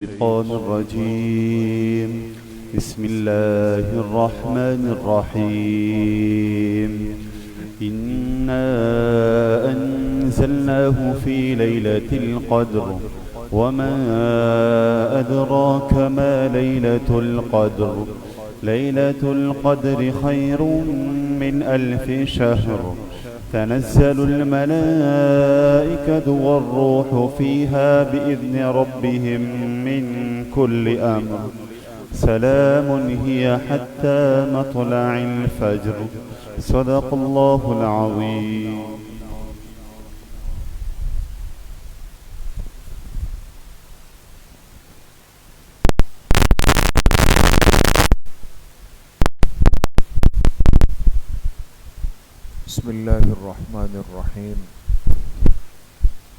الشيطان الرجيم. بسم الله الرحمن الرحيم. إنا أنزلناه في ليلة القدر وما أدراك ما ليلة القدر. ليلة القدر خير من 1000 شهر. تنزل الملائكة والروح فيها بإذن ربهم من كل أمر. سلام هي حتى مطلع الفجر. صدق الله العظيم. بسم الله الرحمن الرحيم.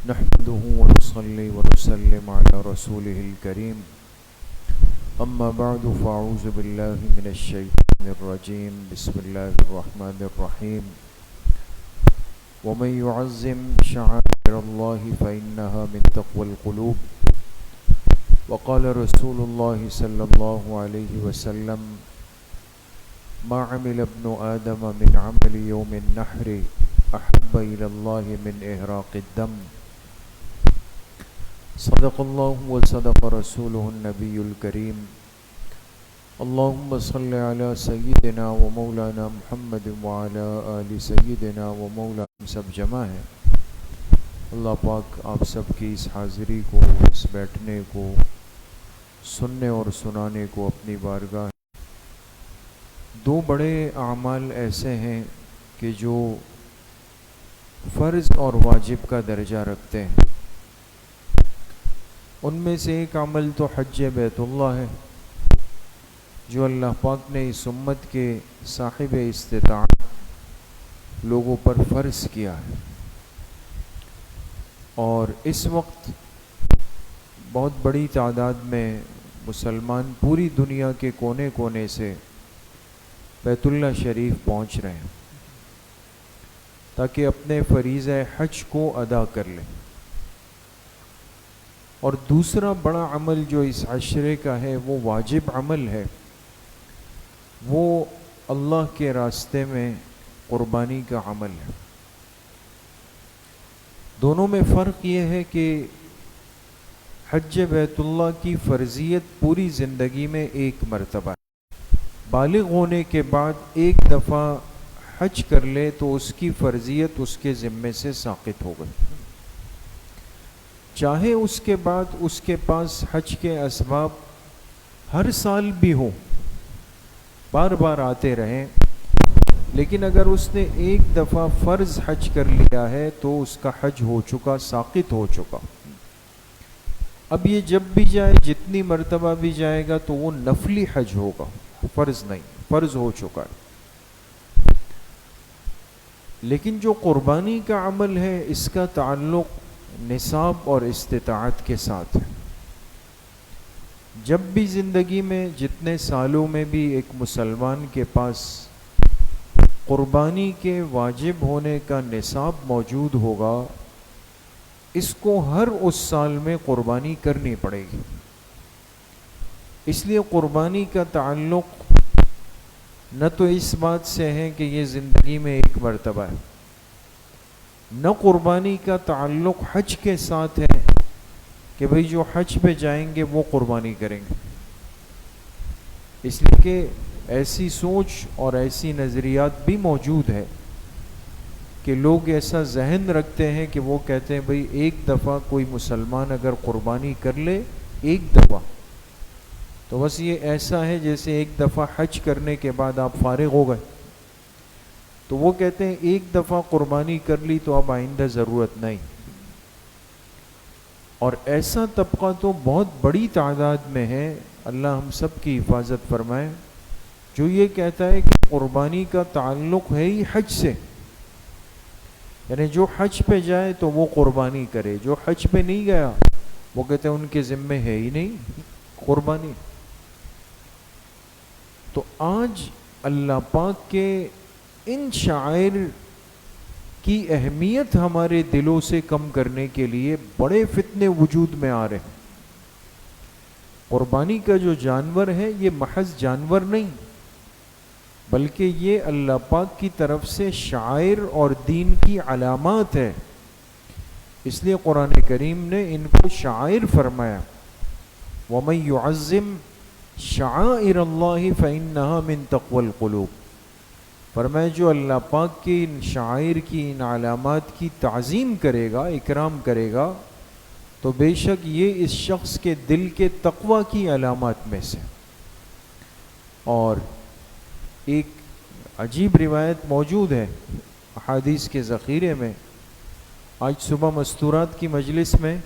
نحمده ونصلي ونسلم على رسوله الكريم. أما بعد فأعوذ بالله من الشيطان الرجيم. بسم الله الرحمن الرحيم. ومن يعظم شعائر الله فإنها من تقوى القلوب. وقال رسول الله صلى الله عليه وسلم: ما عمل ابن آدم من عمل يوم النحر أحب إلى الله من إهراق الدم. صدق الله وصدق رسوله النبي الكريم. اللهم صل على سيدنا ومولانا محمد وعلى آل سيدنا ومولانا. سب جمع ہے. اللہ پاک آپ سب کی اس حاضری کو، اس بیٹھنے کو، سننے اور سنانے کو اپنی بارگاہ. دو بڑے اعمال ایسے ہیں کہ جو فرض اور واجب کا درجہ رکھتے ہیں. ان میں سے ایک عمل تو حج بیت اللہ ہے، جو اللہ پاک نے اس امت کے صاحب استطاعت لوگوں پر فرض کیا ہے. اور اس وقت بہت بڑی تعداد میں مسلمان پوری دنیا کے کونے کونے سے بیت اللہ شریف پہنچ رہے ہیں تاکہ اپنے فریضہ حج کو ادا کر لیں. اور دوسرا بڑا عمل جو اس عشرے کا ہے وہ واجب عمل ہے، وہ اللہ کے راستے میں قربانی کا عمل ہے. دونوں میں فرق یہ ہے کہ حج بیت اللہ کی فرضیت پوری زندگی میں ایک مرتبہ ہے. بالغ ہونے کے بعد ایک دفعہ حج کر لے تو اس کی فرضیت اس کے ذمے سے ساقط ہو گئی. چاہے اس کے بعد اس کے پاس حج کے اسباب ہر سال بھی ہوں، بار بار آتے رہیں، لیکن اگر اس نے ایک دفعہ فرض حج کر لیا ہے تو اس کا حج ہو چکا، ساقط ہو چکا. اب یہ جب بھی جائے، جتنی مرتبہ بھی جائے گا تو وہ نفلی حج ہوگا، فرض نہیں، فرض ہو چکا ہے. لیکن جو قربانی کا عمل ہے اس کا تعلق نصاب اور استطاعت کے ساتھ ہے. جب بھی زندگی میں جتنے سالوں میں بھی ایک مسلمان کے پاس قربانی کے واجب ہونے کا نصاب موجود ہوگا، اس کو ہر اس سال میں قربانی کرنی پڑے گی. اس لیے قربانی کا تعلق نہ تو اس بات سے ہے کہ یہ زندگی میں ایک مرتبہ ہے، نہ قربانی کا تعلق حج کے ساتھ ہے کہ بھئی جو حج پہ جائیں گے وہ قربانی کریں گے. اس لیے کہ ایسی سوچ اور ایسی نظریات بھی موجود ہے کہ لوگ ایسا ذہن رکھتے ہیں کہ وہ کہتے ہیں بھئی ایک دفعہ کوئی مسلمان اگر قربانی کر لے، ایک دفعہ، تو بس یہ ایسا ہے جیسے ایک دفعہ حج کرنے کے بعد آپ فارغ ہو گئے. تو وہ کہتے ہیں ایک دفعہ قربانی کر لی تو اب آئندہ ضرورت نہیں. اور ایسا طبقہ تو بہت بڑی تعداد میں ہے، اللہ ہم سب کی حفاظت فرمائے، جو یہ کہتا ہے کہ قربانی کا تعلق ہے ہی حج سے. یعنی جو حج پہ جائے تو وہ قربانی کرے، جو حج پہ نہیں گیا وہ کہتے ہیں ان کے ذمے ہے ہی نہیں قربانی. تو آج اللہ پاک کے ان شعائر کی اہمیت ہمارے دلوں سے کم کرنے کے لیے بڑے فتنے وجود میں آ رہے ہیں. قربانی کا جو جانور ہے یہ محض جانور نہیں، بلکہ یہ اللہ پاک کی طرف سے شعائر اور دین کی علامات ہے، اس لیے قرآن کریم نے ان کو شعائر فرمایا۔ وَمَن يُعَظِّمْ شَعَائِرَ اللَّهِ فَإِنَّهَا مِن تَقْوَى الْقُلُوبِ، فرمایا جو اللہ پاک کی ان شعائر کی، ان علامات کی تعظیم کرے گا، اکرام کرے گا، تو بے شک یہ اس شخص کے دل کے تقوی کی علامات میں سے۔ اور ایک عجیب روایت موجود ہے احادیث کے ذخیرے میں، آج صبح مستورات کی مجلس میں،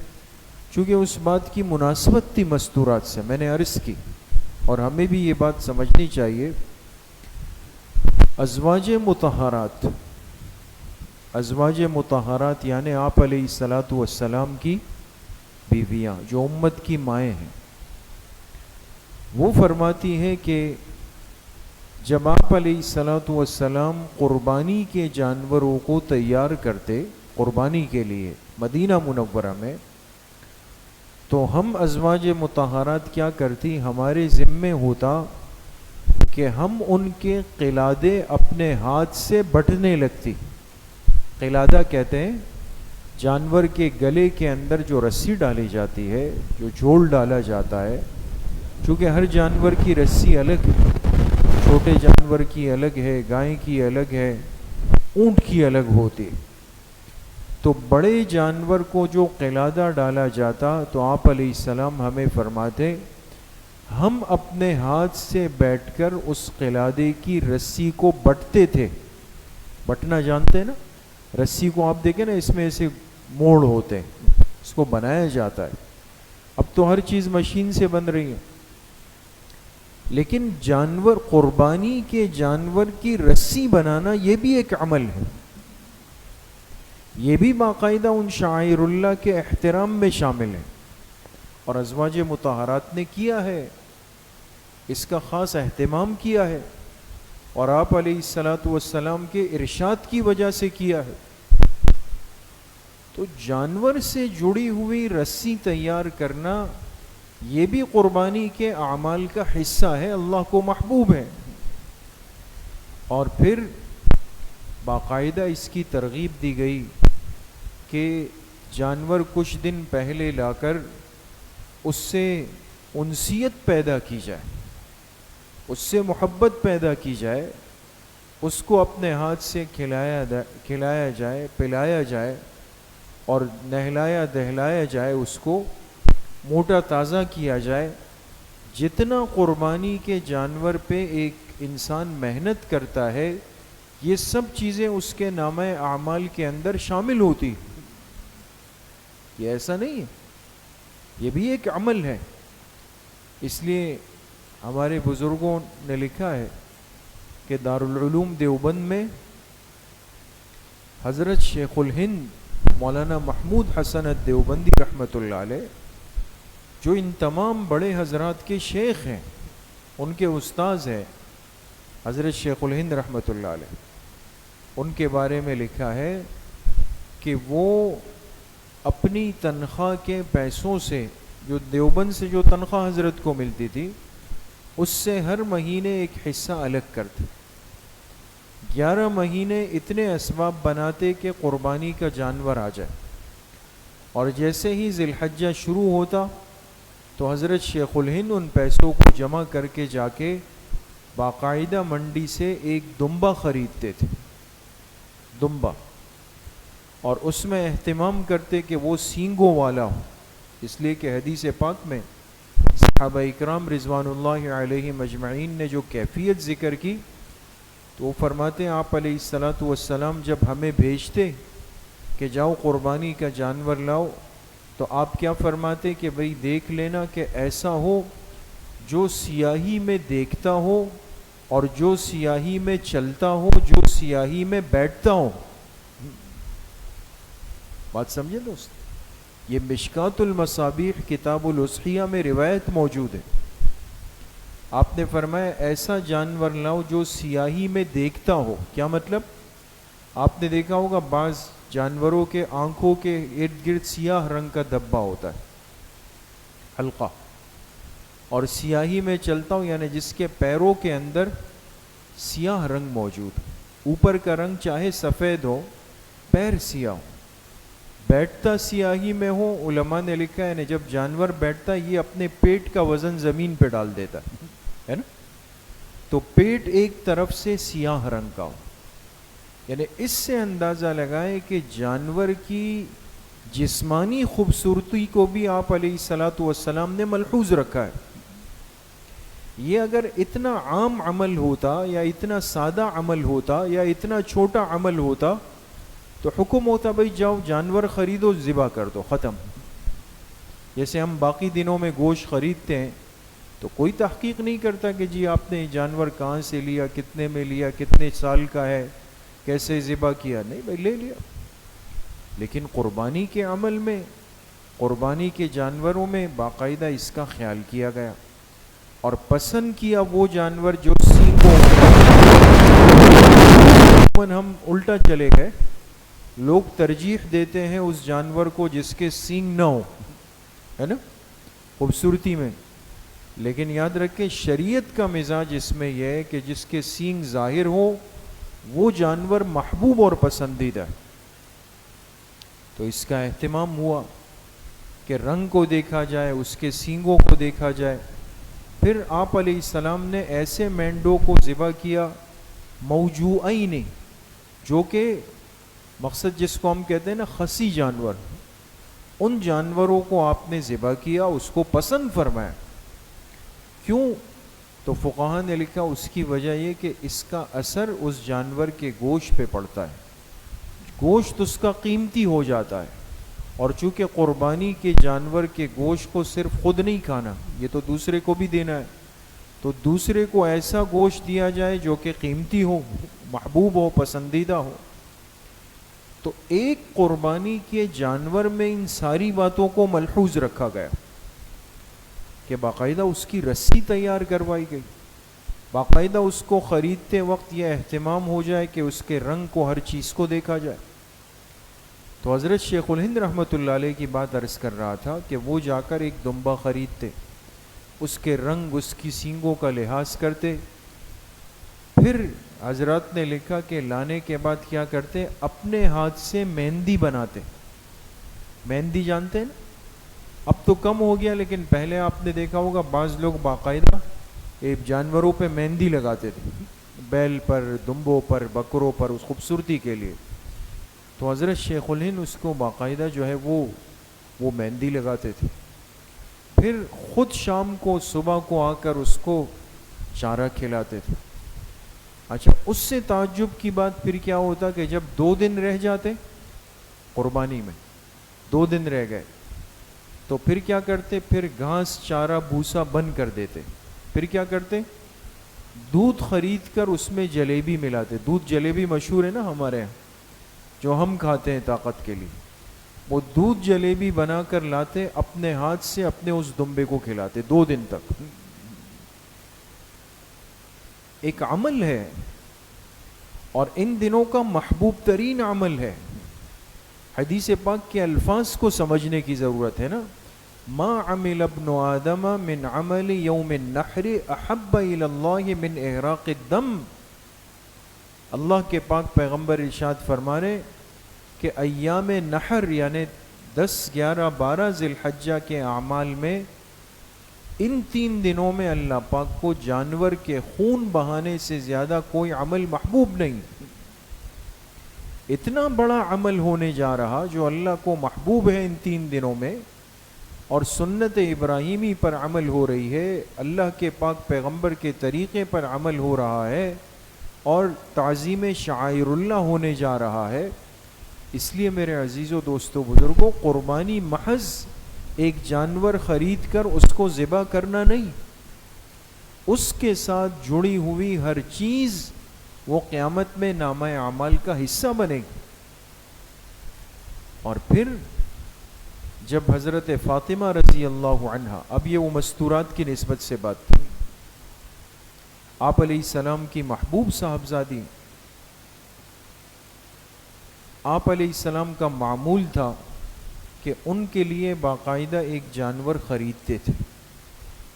چونکہ اس بات کی مناسبت تھی مستورات سے، میں نے عرض کی، اور ہمیں بھی یہ بات سمجھنی چاہیے، ازواج مطہرات یعنی آپ علیہ الصلاۃ والسلام کی بیویاں جو امت کی مائیں ہیں، وہ فرماتی ہیں کہ جب آپ علیہ الصلاۃ والسلام قربانی کے جانوروں کو تیار کرتے قربانی کے لیے مدینہ منورہ میں، تو ہم ازواج مطہرات کیا کرتی، ہمارے ذمے ہوتا کہ ہم ان کے قلادے اپنے ہاتھ سے بٹنے لگتی۔ قلادہ کہتے ہیں جانور کے گلے کے اندر جو رسی ڈالی جاتی ہے، جو جھول ڈالا جاتا ہے، چونکہ ہر جانور کی رسی الگ ہے، چھوٹے جانور کی الگ ہے، گائے کی الگ ہے، اونٹ کی الگ ہوتی، تو بڑے جانور کو جو قلادہ ڈالا جاتا تو آپ علیہ السلام ہمیں فرماتے ہم اپنے ہاتھ سے بیٹھ کر اس قلادے کی رسی کو بٹتے تھے۔ بٹنا جانتے ہیں نا، رسی کو آپ دیکھیں نا، اس میں ایسے موڑ ہوتے ہیں، اس کو بنایا جاتا ہے۔ اب تو ہر چیز مشین سے بن رہی ہے، لیکن جانور، قربانی کے جانور کی رسی بنانا یہ بھی ایک عمل ہے، یہ بھی باقاعدہ ان شعائر اللہ کے احترام میں شامل ہے، اور ازواج مطہرات نے کیا ہے، اس کا خاص اہتمام کیا ہے، اور آپ علیہ الصلاۃ والسلام کے ارشاد کی وجہ سے کیا ہے۔ تو جانور سے جڑی ہوئی رسی تیار کرنا یہ بھی قربانی کے اعمال کا حصہ ہے، اللہ کو محبوب ہے، اور پھر باقاعدہ اس کی ترغیب دی گئی کہ جانور کچھ دن پہلے لا کر اس سے انسیت پیدا کی جائے، اس سے محبت پیدا کی جائے، اس کو اپنے ہاتھ سے کھلایا جائے، پلایا جائے، اور نہلایا دہلایا جائے، اس کو موٹا تازہ کیا جائے۔ جتنا قربانی کے جانور پہ ایک انسان محنت کرتا ہے، یہ سب چیزیں اس کے نامہ اعمال کے اندر شامل ہوتی، یہ ایسا نہیں ہے، یہ بھی ایک عمل ہے۔ اس لیے ہمارے بزرگوں نے لکھا ہے کہ دارالعلوم دیوبند میں حضرت شیخ الہند مولانا محمود حسن دیوبندی رحمۃ اللہ علیہ، جو ان تمام بڑے حضرات کے شیخ ہیں، ان کے استاذ ہیں حضرت شیخ الہند رحمۃ اللہ علیہ، ان کے بارے میں لکھا ہے کہ وہ اپنی تنخواہ کے پیسوں سے، جو دیوبند سے جو تنخواہ حضرت کو ملتی تھی، اس سے ہر مہینے ایک حصہ الگ کرتے، 11 مہینے اتنے اسباب بناتے کہ قربانی کا جانور آ جائے، اور جیسے ہی ذی الحجہ شروع ہوتا تو حضرت شیخ الہند ان پیسوں کو جمع کر کے جا کے باقاعدہ منڈی سے ایک دمبا خریدتے تھے، دمبا، اور اس میں اہتمام کرتے کہ وہ سینگوں والا ہو، اس لیے کہ حدیث پاک میں صحابہ اکرام رضوان اللہ علیہم اجمعین نے جو کیفیت ذکر کی، تو وہ فرماتے ہیں آپ علیہ الصلاۃ والسلام جب ہمیں بھیجتے کہ جاؤ قربانی کا جانور لاؤ، تو آپ کیا فرماتے کہ بھئی دیکھ لینا کہ ایسا ہو جو سیاہی میں دیکھتا ہو، اور جو سیاہی میں چلتا ہو، جو سیاہی میں بیٹھتا ہو۔ بات سمجھے دوست؟ یہ مشکات المصابیح کتاب الاضحیہ میں روایت موجود ہے، آپ نے فرمایا ایسا جانور لاؤ جو سیاہی میں دیکھتا ہو۔ کیا مطلب؟ آپ نے دیکھا ہوگا بعض جانوروں کے آنکھوں کے ارد گرد سیاہ رنگ کا دھبا ہوتا ہے، حلقہ، اور سیاہی میں چلتا ہوں یعنی جس کے پیروں کے اندر سیاہ رنگ موجود، اوپر کا رنگ چاہے سفید ہو، پیر سیاہ ہو، بیٹھتا سیاہی میں ہو۔ علماء نے لکھا ہے یعنی جب جانور بیٹھتا ہے یہ اپنے پیٹ کا وزن زمین پہ ڈال دیتا ہے نا، تو پیٹ ایک طرف سے سیاہ رنگ کا ہو، یعنی اس سے اندازہ لگائے کہ جانور کی جسمانی خوبصورتی کو بھی آپ علیہ الصلاۃ والسلام نے ملحوظ رکھا ہے۔ یہ اگر اتنا عام عمل ہوتا یا اتنا سادہ عمل ہوتا یا اتنا چھوٹا عمل ہوتا تو حکم ہوتا بھائی جاؤ جانور خریدو، ذبح کر دو، ختم۔ جیسے ہم باقی دنوں میں گوشت خریدتے ہیں تو کوئی تحقیق نہیں کرتا کہ جی آپ نے جانور کہاں سے لیا، کتنے میں لیا، کتنے سال کا ہے، کیسے ذبح کیا، نہیں بھائی لے لیا۔ لیکن قربانی کے عمل میں، قربانی کے جانوروں میں باقاعدہ اس کا خیال کیا گیا اور پسند کیا وہ جانور جو سینگوں، ہم الٹا چلے گئے، لوگ ترجیح دیتے ہیں اس جانور کو جس کے سینگ نہ ہو، ہے نا، خوبصورتی میں۔ لیکن یاد رکھیں شریعت کا مزاج اس میں یہ ہے کہ جس کے سینگ ظاہر ہو وہ جانور محبوب اور پسندیدہ ہے۔ تو اس کا اہتمام ہوا کہ رنگ کو دیکھا جائے، اس کے سینگوں کو دیکھا جائے۔ پھر آپ علیہ السلام نے ایسے مینڈوں کو ذبح کیا موجوعین، جو کہ مقصد جس کو ہم کہتے ہیں نا خسی جانور، ان جانوروں کو آپ نے ذبح کیا، اس کو پسند فرمایا۔ کیوں؟ تو فقہاء نے لکھا اس کی وجہ یہ کہ اس کا اثر اس جانور کے گوشت پہ پڑتا ہے، گوشت اس کا قیمتی ہو جاتا ہے، اور چونکہ قربانی کے جانور کے گوشت کو صرف خود نہیں کھانا، یہ تو دوسرے کو بھی دینا ہے، تو دوسرے کو ایسا گوشت دیا جائے جو کہ قیمتی ہو، محبوب ہو، پسندیدہ ہو۔ تو ایک قربانی کے جانور میں ان ساری باتوں کو ملحوظ رکھا گیا کہ باقاعدہ اس کی رسی تیار کروائی گئی، باقاعدہ اس کو خریدتے وقت یہ اہتمام ہو جائے کہ اس کے رنگ کو، ہر چیز کو دیکھا جائے۔ تو حضرت شیخ الہند رحمۃ اللہ علیہ کی بات عرض کر رہا تھا کہ وہ جا کر ایک دمبا خریدتے، اس کے رنگ، اس کی سینگوں کا لحاظ کرتے، پھر حضرات نے لکھا کہ لانے کے بعد کیا کرتے، اپنے ہاتھ سے مہندی بناتے۔ مہندی جانتے ہیں نا، اب تو کم ہو گیا لیکن پہلے آپ نے دیکھا ہوگا بعض لوگ باقاعدہ جانوروں پہ مہندی لگاتے تھے، بیل پر، دمبوں پر، بکروں پر، اس خوبصورتی کے لیے۔ تو حضرت شیخ الہند اس کو باقاعدہ جو ہے وہ مہندی لگاتے تھے، پھر خود شام کو، صبح کو آ کر اس کو چارہ کھلاتے تھے۔ اچھا، اس سے تعجب کی بات پھر کیا ہوتا کہ جب 2 دن رہ جاتے قربانی میں، 2 دن رہ گئے تو پھر کیا کرتے، پھر گھاس، چارہ، بھوسا بند کر دیتے، پھر کیا کرتے، دودھ خرید کر اس میں جلیبی ملاتے۔ دودھ جلیبی مشہور ہے نا ہمارے یہاں، جو ہم کھاتے ہیں طاقت کے لیے، وہ دودھ جلیبی بنا کر لاتے، اپنے ہاتھ سے اپنے اس دمبے کو کھلاتے 2 دن تک۔ ایک عمل ہے اور ان دنوں کا محبوب ترین عمل ہے۔ حدیث پاک کے الفاظ کو سمجھنے کی ضرورت ہے نا، ما عمل ابن آدم من عمل یوم النحر احب الی اللہ من احراق الدم۔ اللہ کے پاک پیغمبر ارشاد فرما رہے کہ ایام نحر یعنی 10، 11، 12 ذی الحجہ کے اعمال میں، ان 3 دنوں میں اللہ پاک کو جانور کے خون بہانے سے زیادہ کوئی عمل محبوب نہیں۔ اتنا بڑا عمل ہونے جا رہا جو اللہ کو محبوب ہے ان 3 دنوں میں، اور سنت ابراہیمی پر عمل ہو رہی ہے، اللہ کے پاک پیغمبر کے طریقے پر عمل ہو رہا ہے، اور تعظیم شعائر اللہ ہونے جا رہا ہے۔ اس لیے میرے عزیزو، دوستو، بزرگوں، قربانی محض ایک جانور خرید کر اس کو ذبح کرنا نہیں، اس کے ساتھ جڑی ہوئی ہر چیز وہ قیامت میں نامہ اعمال کا حصہ بنے گی۔ اور پھر جب حضرت فاطمہ رضی اللہ عنہا، اب یہ وہ مستورات کی نسبت سے بات تھی، آپ علیہ السلام کی محبوب صاحبزادی، آپ علیہ السلام کا معمول تھا کہ ان کے لیے باقاعدہ ایک جانور خریدتے تھے،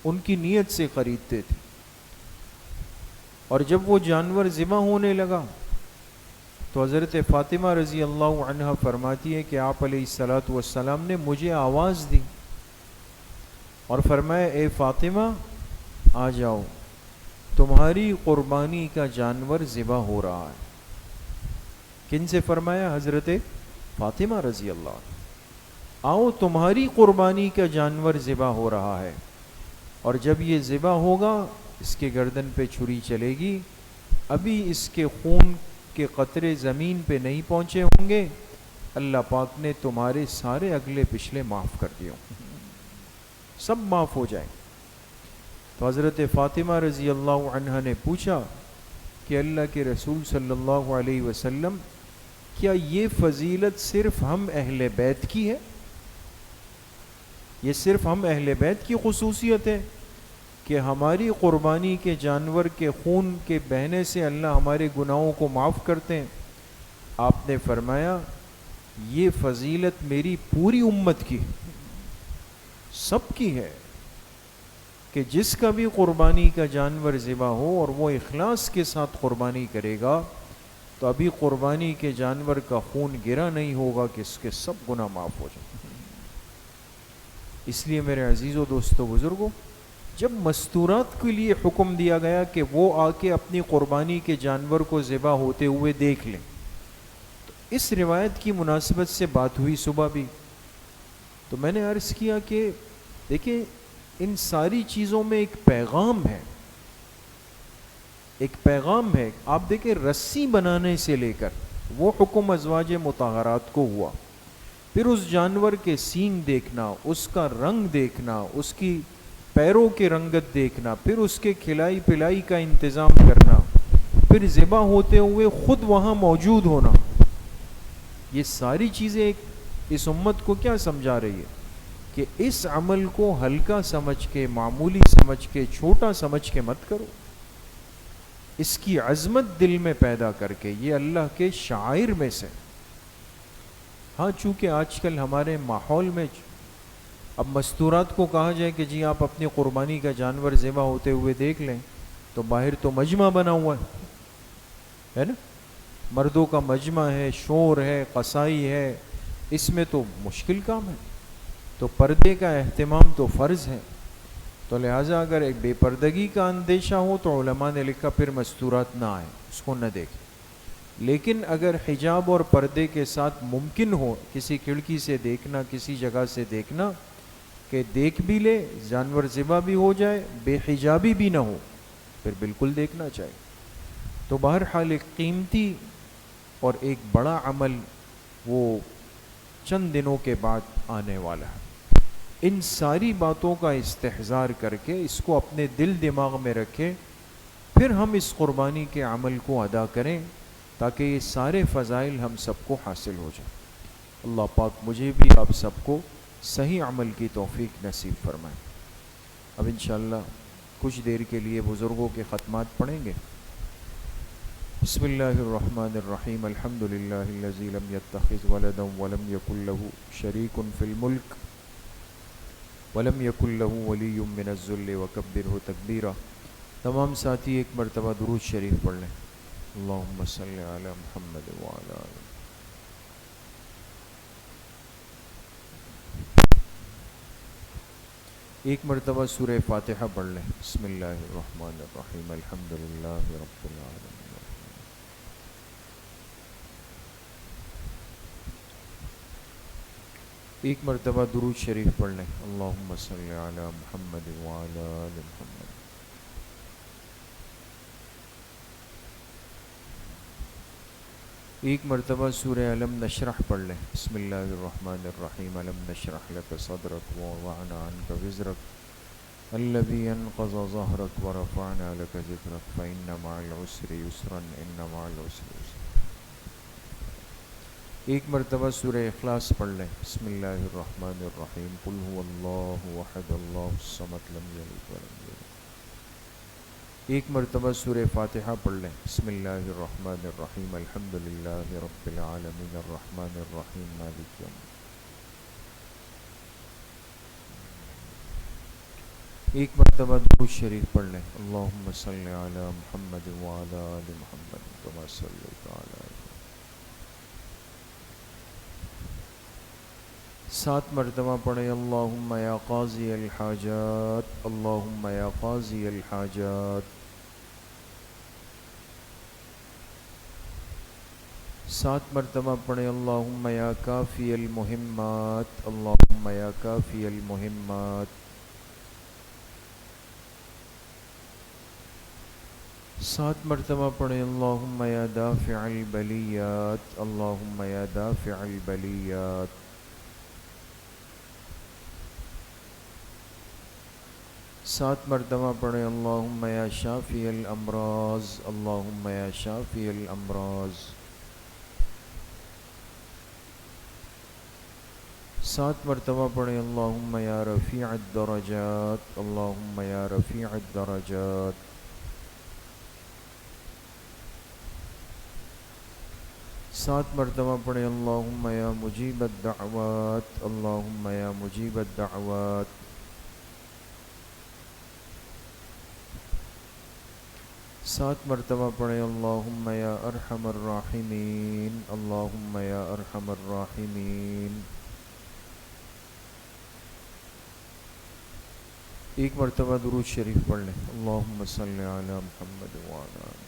ان کی نیت سے خریدتے تھے. اور جب وہ جانور ذبح ہونے لگا تو حضرت فاطمہ رضی اللہ عنہا فرماتی ہے کہ آپ علیہ الصلاۃ والسلام نے مجھے آواز دی اور فرمایا اے فاطمہ آ جاؤ، تمہاری قربانی کا جانور ذبح ہو رہا ہے. کن سے فرمایا؟ حضرت فاطمہ رضی اللہ عنہ. آؤ تمہاری قربانی کا جانور ذبح ہو رہا ہے، اور جب یہ ذبح ہوگا اس کے گردن پہ چھری چلے گی، ابھی اس کے خون کے قطرے زمین پہ نہیں پہنچے ہوں گے، اللہ پاک نے تمہارے سارے اگلے پچھلے معاف کر دیے، سب معاف ہو جائیں. تو حضرت فاطمہ رضی اللہ عنہ نے پوچھا کہ اللہ کے رسول صلی اللہ علیہ وسلم، کیا یہ فضیلت صرف ہم اہل بیت کی ہے؟ یہ صرف ہم اہل بیت کی خصوصیت ہے کہ ہماری قربانی کے جانور کے خون کے بہنے سے اللہ ہمارے گناہوں کو معاف کرتے ہیں؟ آپ نے فرمایا یہ فضیلت میری پوری امت کی، سب کی ہے، کہ جس کا بھی قربانی کا جانور ذبح ہو اور وہ اخلاص کے ساتھ قربانی کرے گا تو ابھی قربانی کے جانور کا خون گرا نہیں ہوگا کہ اس کے سب گناہ معاف ہو جائیں. اس لیے میرے عزیزو دوستو بزرگو، جب مستورات کے لیے حکم دیا گیا کہ وہ آ کے اپنی قربانی کے جانور کو ذبح ہوتے ہوئے دیکھ لیں، تو اس روایت کی مناسبت سے بات ہوئی صبح بھی، تو میں نے عرض کیا کہ دیکھیں ان ساری چیزوں میں ایک پیغام ہے، ایک پیغام ہے. آپ دیکھیں رسی بنانے سے لے کر وہ حکم ازواج مطہرات کو ہوا، پھر اس جانور کے سینگ دیکھنا، اس کا رنگ دیکھنا، اس کی پیروں کے رنگت دیکھنا، پھر اس کے کھلائی پلائی کا انتظام کرنا، پھر ذبح ہوتے ہوئے خود وہاں موجود ہونا، یہ ساری چیزیں اس امت کو کیا سمجھا رہی ہے کہ اس عمل کو ہلکا سمجھ کے، معمولی سمجھ کے، چھوٹا سمجھ کے مت کرو، اس کی عظمت دل میں پیدا کر کے، یہ اللہ کے شعائر میں سے. ہاں چونکہ آج کل ہمارے ماحول میں اب مستورات کو کہا جائے کہ جی آپ اپنی قربانی کا جانور ذبح ہوتے ہوئے دیکھ لیں، تو باہر تو مجمع بنا ہوا ہے نا، مردوں کا مجمع ہے، شور ہے، قصائی ہے، اس میں تو مشکل کام ہے. تو پردے کا اہتمام تو فرض ہے، تو لہٰذا اگر ایک بے پردگی کا اندیشہ ہو تو علماء نے لکھا پھر مستورات نہ آئے، اس کو نہ دیکھیں. لیکن اگر حجاب اور پردے کے ساتھ ممکن ہو کسی کھڑکی سے دیکھنا، کسی جگہ سے دیکھنا، کہ دیکھ بھی لے، جانور ذبح بھی ہو جائے، بے حجابی بھی نہ ہو، پھر بالکل دیکھنا چاہیے. تو بہرحال ایک قیمتی اور ایک بڑا عمل وہ چند دنوں کے بعد آنے والا ہے. ان ساری باتوں کا استحضار کر کے اس کو اپنے دل دماغ میں رکھیں، پھر ہم اس قربانی کے عمل کو ادا کریں تاکہ یہ سارے فضائل ہم سب کو حاصل ہو جائیں. اللہ پاک مجھے بھی آپ سب کو صحیح عمل کی توفیق نصیب فرمائے. اب انشاءاللہ کچھ دیر کے لیے بزرگوں کے ختمات پڑھیں گے. بسم اللہ الرحمن الرحیم. الحمد للہ الذی لم یتخذ ولدا ولم یکن له شریک فی الملک ولم یکن له ولی من الذل وکبرہ تکبیرا. تمام ساتھی ایک مرتبہ درود شریف پڑھ لیں. اللہم صلی علی محمد وعلی آلہ. ایک مرتبہ سورہ فاتحہ پڑھ لیں. بسم اللہ الرحمن الرحیم. الحمد للہ رب العالمین. ایک مرتبہ درود شریف پڑھ لیں. اللہم صلی علی محمد وعلی آل محمد. ایک مرتبہ سورہ علم نشرح پڑھ لیں. بسم اللہ الرحمن الرحیم. علم نشرح لک صدرک ووضعنا عنک وزرک الذی انقض ظہرک ورفعنا لک ذکرک فإن مع العسر یسرا ان مع العسر یسرا. ایک مرتبہ سورہ اخلاص پڑھ لیں. بسم اللہ الرحمن الرحیم. قل هو اللہ احد اللہ الصمد لم یلد ولم یولد. ایک مرتبہ سورہ فاتحہ پڑھ لیں. بسم اللہ الرحمن الرحیم. الحمد للہ رب العالمین الرحمن الرحیم مالک یوم. ایک مرتبہ درود شریف پڑھ لیں. اللہم صلی علی محمد وعلی آل محمد کما صلیت علی. 7 مرتبہ پڑھیں. اللہم یا قاضی الحاجات، اللہم یا قاضی الحاجات. 7 مرتبہ پڑھیں. اللہم یا کافی المہمات، اللہم یا کافی المہمات. 7 مرتبہ پڑھیں. اللہم یا دافع البلیات، اللہم یا دافع البلیات. 7 مرتبہ پڑھیں. اللہم یا شافی الامراض، اللہم یا شافی الامراض. 7 مرتبہ پڑھیں. اللہم یا رفیع الدرجات، اللہم یا رفیع الدرجات. 7 مرتبہ پڑھیں. اللہم یا مجیب الدعوات، اللہم یا مجیب الدعوات. 7 مرتبہ پڑھیں. اللہم یا ارحم الراحمین، اللہم یا ارحم الراحمین. 1 مرتبہ درود شریف پڑھ لیں. اللہم صلی علی محمد وعلی آلہ.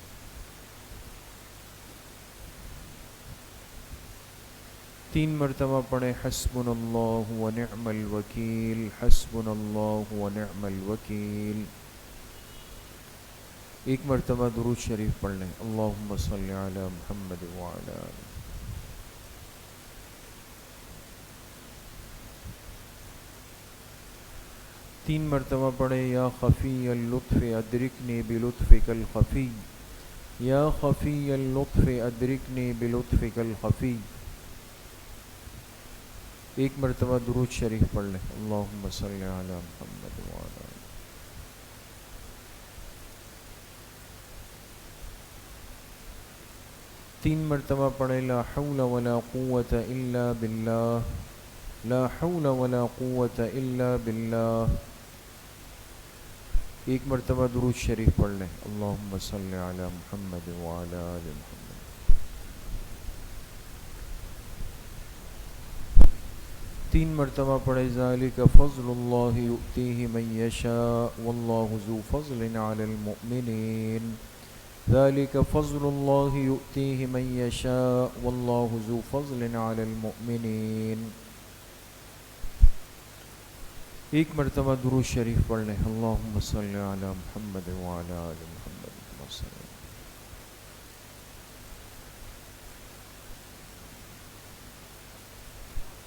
3 مرتبہ پڑھیں. حسبنا اللہ ونعم الوکیل، حسبنا اللہ ونعم الوکیل. 1 مرتبہ درود شریف پڑھ لیں. اللہم صلی علی محمد وعلی آلہ. 3 مرتبہ پڑھیں. یا خفی اللطف ادرکنی بلطفک الخفی، یا خفی اللطف ادرکنی بلطفک الخفی. 1 مرتبہ درود شریف پڑھ لیں. اللہم صلی علی محمد وعلی آلہ. 3 مرتبہ پڑھیں. لا حول ولا قوة الا باللہ، لا حول ولا قوة الا باللہ. 1 مرتبہ درود شریف پڑھ لیں. اللہم صلی علی محمد وعلی آل محمد. 3 مرتبہ پڑھیں. ذالک فضل اللہ یؤتیہ من یشاء واللہ ذو فضل علی المؤمنین، ذالک فضل اللہ یؤتیہ من یشاء واللہ ذو فضل علی المؤمنین. 1 مرتبہ درود شریف پڑھ لیں. اللہم صلی علی محمد وعلی آل محمد کما صلی.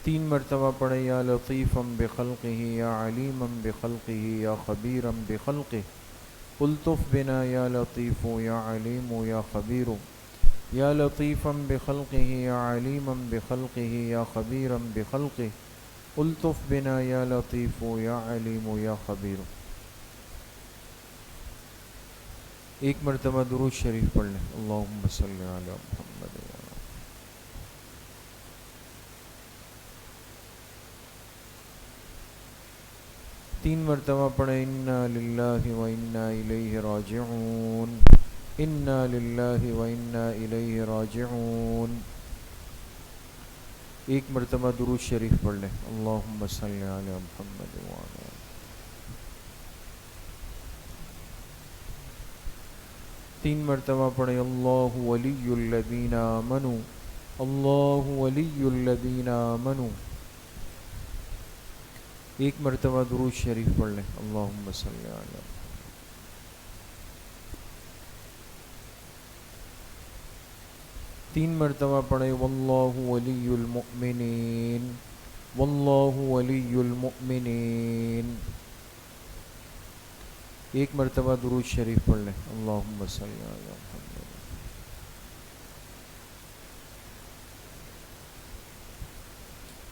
3 مرتبہ پڑھیں. یا لطیفا بخلقہ یا علیما بخلقہ یا خبیرا بخلقہ، الطف بنا یا لطیف یا علیم یا خبیر. یا لطیفا بخلقہ یا علیما بخلقہ یا خبیرا بخلقہ، الطف بنا یا لطیف یا علیم یا خبیر. 1 مرتبہ درود شریف پڑھ لیں. اللہم صلی علی محمد. 3 مرتبہ پڑھیں. انا للہ و انا الیہ راجعون، انا للہ و انا الیہ راجعون. 1 مرتبہ درود شریف پڑھ لیں. اللہم صلی علی محمد وعلی آلہ. 3 مرتبہ پڑھیں. اللہ ولی الذین آمنوا، اللہ ولی الذین آمنوا. 1 مرتبہ درود شریف پڑھ لیں. اللہم صلی علی. 3 مرتبہ پڑھیں. واللہ ولی المؤمنین، واللہ ولی المؤمنین. 1 مرتبہ درود شریف پڑھ لیں. اللہم صلی علی محمد.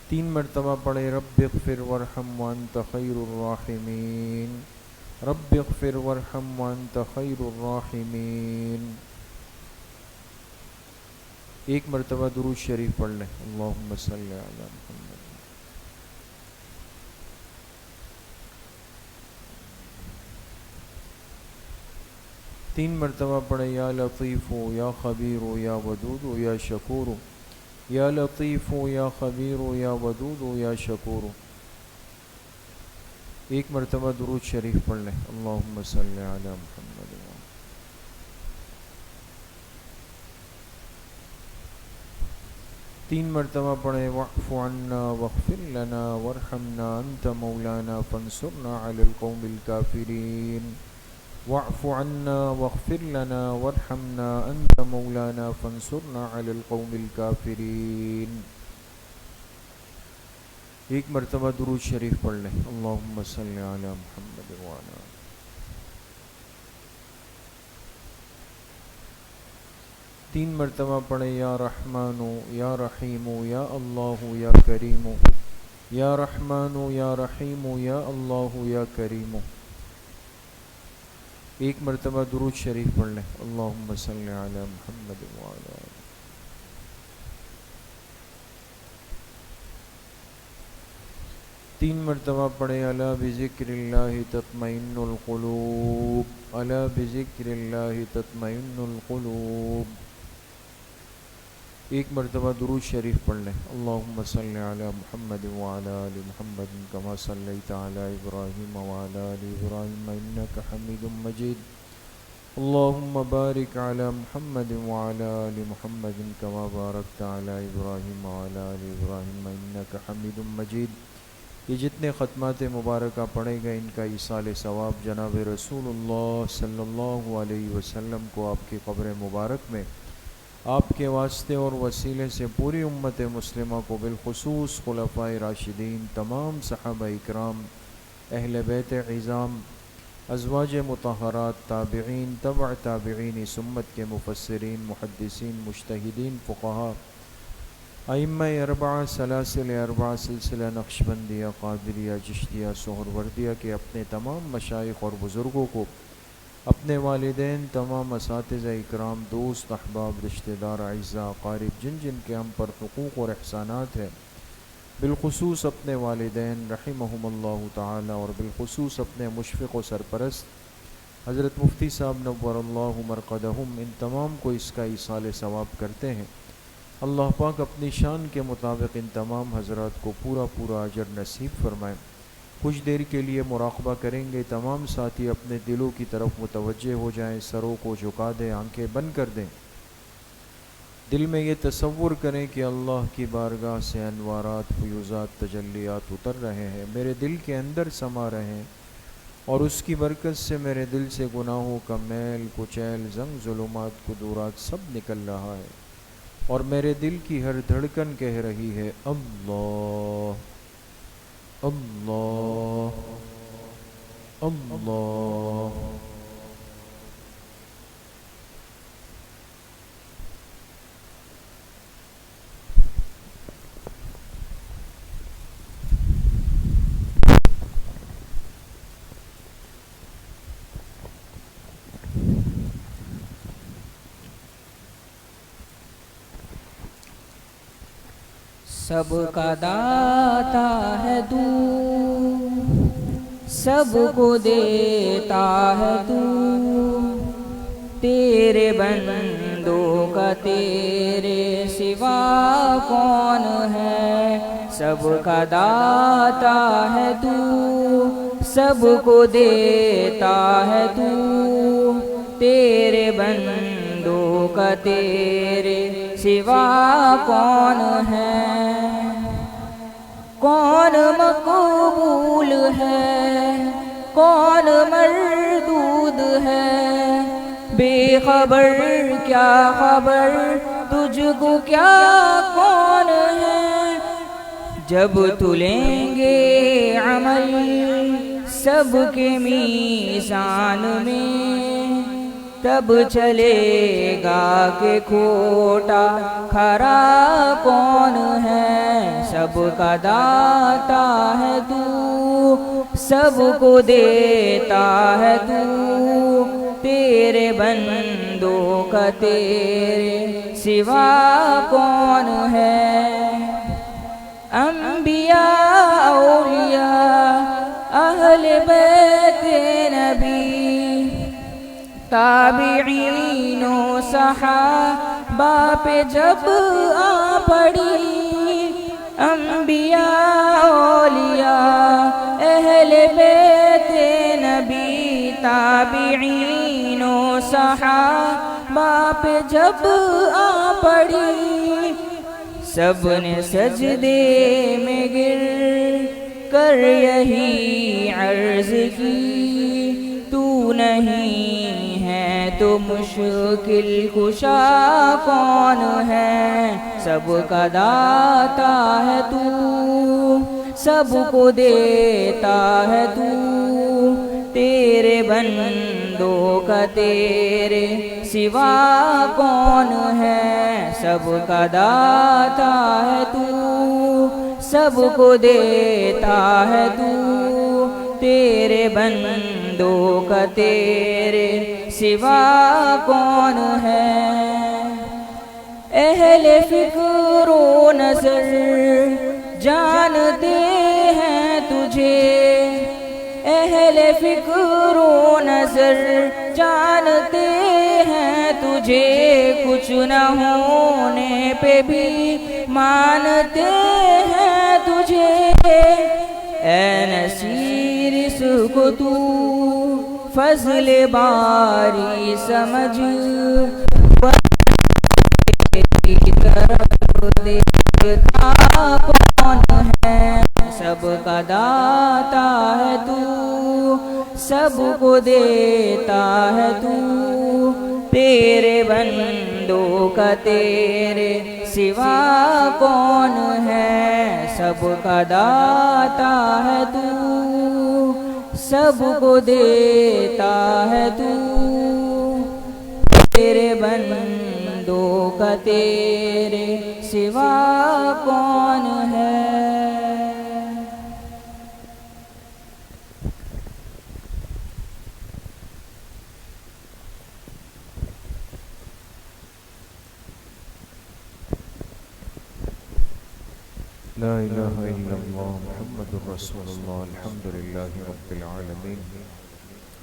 3 مرتبہ پڑھیں. رب اغفر وارحم وانت خیر الراحمین، رب اغفر وارحم وانت خیر الراحمین. 1 مرتبہ درود شریف پڑھ لیں. اللہم صلی علی محمد. 3 مرتبہ پڑھے یا لطیف ہو یا خبیر ہو یا ودود ہو یا شکور ہو، یا لطیف ہو یا خبیر ہو یا ودود ہو یا شکور ہو۔ 1 مرتبہ درود شریف پڑھ لیں، اللہم صلی علی محمد۔ 3 مرتبہ پڑھیں واعف عنا واغفر لنا وارحمنا انت مولانا فانصرنا علی القوم الکافرین، واعف عنا واغفر لنا وارحمنا انت مولانا فانصرنا علی القوم الکافرین۔ 1 مرتبہ درود شریف پڑھ لیں، اللہم صلی علی محمد وعلی۔ 3 مرتبہ پڑھیں یا رحمان یا رحیم یا اللہ یا کریم، یا رحمان یا رحیم یا اللہ یا کریم۔ 1 مرتبہ درود شریف پڑھ لیں، اللہم صلی علی محمد وعلی۔ 3 مرتبہ پڑھیں الا بذکر اللہ تطمئن القلوب، الا بذکر اللہ تطمئن القلوب۔ 1 مرتبہ درود شریف پڑھ لیں، اللہم صلی علی محمد وعلی آل محمد کما صلیت علی ابراہیم وعلی آل ابراہیم انک حمید مجید، اللہم بارک علی محمد وعلی آل محمد کما بارکت علی ابراہیم وعلی آل ابراہیم انک حمید مجید۔ یہ جتنے ختمات مبارکہ پڑھے گئے ان کا ایصال ثواب جناب رسول اللہ صلی اللہ علیہ وسلم کو آپ کی قبر مبارک میں آپ کے واسطے اور وسیلے سے پوری امت مسلمہ کو بالخصوص خلفائے راشدین، تمام صحابہ اکرام، اہل بیت عظام، ازواج مطہرات، تابعین، تبع تابعین، اس امت کے مفسرین، محدثین، مجتہدین، فقہاء، ائمہ اربعہ، سلاسل اربعہ، سلسلہ نقشبندیہ، قادریہ، چشتیہ، سہروردیہ کے اپنے تمام مشائخ اور بزرگوں کو، اپنے والدین، تمام اساتذہ اکرام، دوست، احباب، رشتہ دار، اعزاء، اقارب، جن جن کے ہم پر حقوق اور احسانات ہیں، بالخصوص اپنے والدین رحمہم اللہ تعالی، اور بالخصوص اپنے مشفق و سرپرست حضرت مفتی صاحب نور اللہ مرقدہم، ان تمام کو اس کا ایصال ثواب کرتے ہیں۔ اللہ پاک اپنی شان کے مطابق ان تمام حضرات کو پورا پورا اجر نصیب فرمائیں۔ کچھ دیر کے لیے مراقبہ کریں گے، تمام ساتھی اپنے دلوں کی طرف متوجہ ہو جائیں، سروں کو جھکا دیں، آنکھیں بند کر دیں، دل میں یہ تصور کریں کہ اللہ کی بارگاہ سے انوارات، فیوزات، تجلیات اتر رہے ہیں، میرے دل کے اندر سما رہے ہیں، اور اس کی برکت سے میرے دل سے گناہوں کا میل کچیل، زنگ ظلمات قدورات سب نکل رہا ہے، اور میرے دل کی ہر دھڑکن کہہ رہی ہے اللہ اللہ اللہ۔ سب کا داتا ہے تو، سب کو دیتا ہے تو، تیرے بندوں کا تیرے سوا کون ہے؟ سب کا داتا ہے تو، سب کو دیتا ہے تو، تیرے بندوں کا تیرے سوا کون ہے؟ کون مقبول ہے، کون مردود ہے؟ بے خبر کیا خبر، تجھ کو کیا کون ہے؟ جب تلیں گے عمل سب کے میزان میں، تب چلے گا کہ کھوٹا کھرا کون ہے؟ سب کا داتا ہے تو، سب کو دیتا ہے تو، تیرے بندوں کا تیرے سوا کون ہے؟ انبیاء اولیاء اہل بیت نبی، تابعین و صحابہ پہ جب آ پڑی، انبیاء اولیاء اہل بیت نبی تابعین و صحابہ پہ جب آ پڑی، سب نے سجدے میں گر کر یہی عرض کی، تو نہیں ہے تو مشکل کشا کون ہے، سب کا داتا ہے تو، سب کو دیتا ہے تو، تیرے بندوں کا تیرے سوا کون ہے، سب کا داتا ہے تو، سب کو دیتا ہے تو، تیرے بندوں کا تیرے سوا کون ہے۔ اہل فکر و نظر جانتے ہیں تجھے، اہل فکر و نظر جانتے ہیں تجھے، کچھ نہ ہونے پہ بھی مانتے ہیں تجھے، اے نصیر اس کو تو فضل باری سمجھ، دیکھتا کون ہے، سب کا داتا ہے تو، سب کو دیتا ہے تو، تیرے بندوں کا تیرے سوا کون ہے، سب کا داتا ہے تو، سب کو دیتا ہے تو، تیرے بندوں کا تیرے سوا کون ہے۔ لا الہ الا اللہ محمد رسول اللہ، الحمدللہ رب العالمین،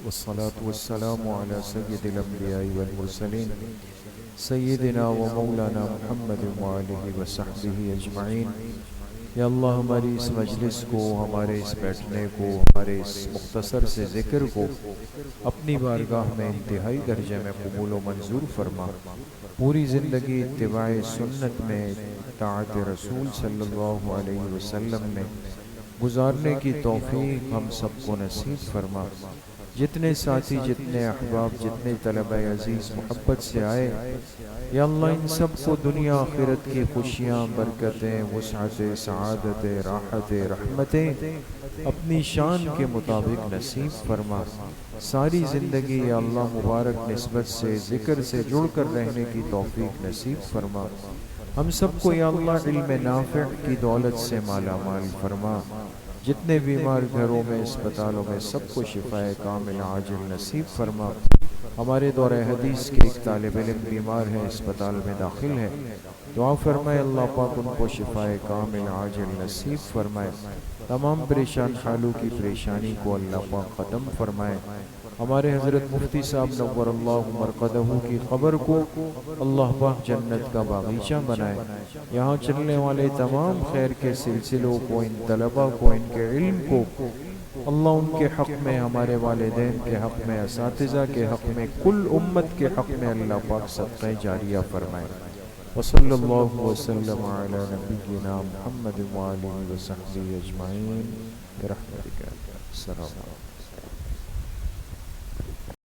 والصلاة والسلام علی سید الانبیاء والمرسلین، سیدنا و مولانا محمد وآلہ وصحبہ اجمعین۔ یا اللہ ہماری اس مجلس کو، ہمارے اس بیٹھنے کو، ہمارے اس مختصر سے ذکر کو اپنی بارگاہ میں انتہائی درجے میں قبول و منظور فرما، پوری زندگی اتباع سنت میں، اطاعت رسول صلی اللہ علیہ وسلم میں گزارنے کی توفیق ہم سب کو نصیب فرما۔ جتنے ساتھی، جتنے احباب، جتنے طلبہ عزیز محبت سے آئے، یا اللہ ان سب کو دنیا آخرت کی خوشیاں، برکتیں، وسعت، سعادت، راحت، رحمتیں اپنی شان کے مطابق نصیب فرما۔ ساری زندگی یا اللہ مبارک نسبت سے، ذکر سے جڑ کر رہنے کی توفیق نصیب فرما۔ ہم سب کو یا اللہ علم نافع کی دولت سے مالا مال فرما۔ جتنے بیمار گھروں میں، اسپتالوں میں، سب کو شفاء کامل عاجل نصیب فرما۔ ہمارے دور حدیث کے ایک طالب علم بیمار ہے، اسپتال میں داخل ہے، دعا فرمائے اللہ پاک ان کو شفاء کامل عاجل نصیب فرمائے۔ تمام پریشان حالوں کی پریشانی کو اللہ پاک ختم فرمائے۔ ہمارے حضرت مفتی صاحب نور اللہ مرقدہ کی قبر کو اللہ پاک جنت کا باغیچہ بنائے۔ یہاں چلنے والے تمام خیر کے سلسلوں کو، ان طلبہ کو، ان کے علم کو اللہ ان کے حق میں، ہمارے والدین کے حق میں، اساتذہ کے حق میں، کل امت کے حق میں اللہ پاک صدقہ جاریہ فرمائے۔ وصلی اللہ وسلم علی نبینا محمد وآلہ وصحبہ اجمعین برحمتک۔ السلام علیکم۔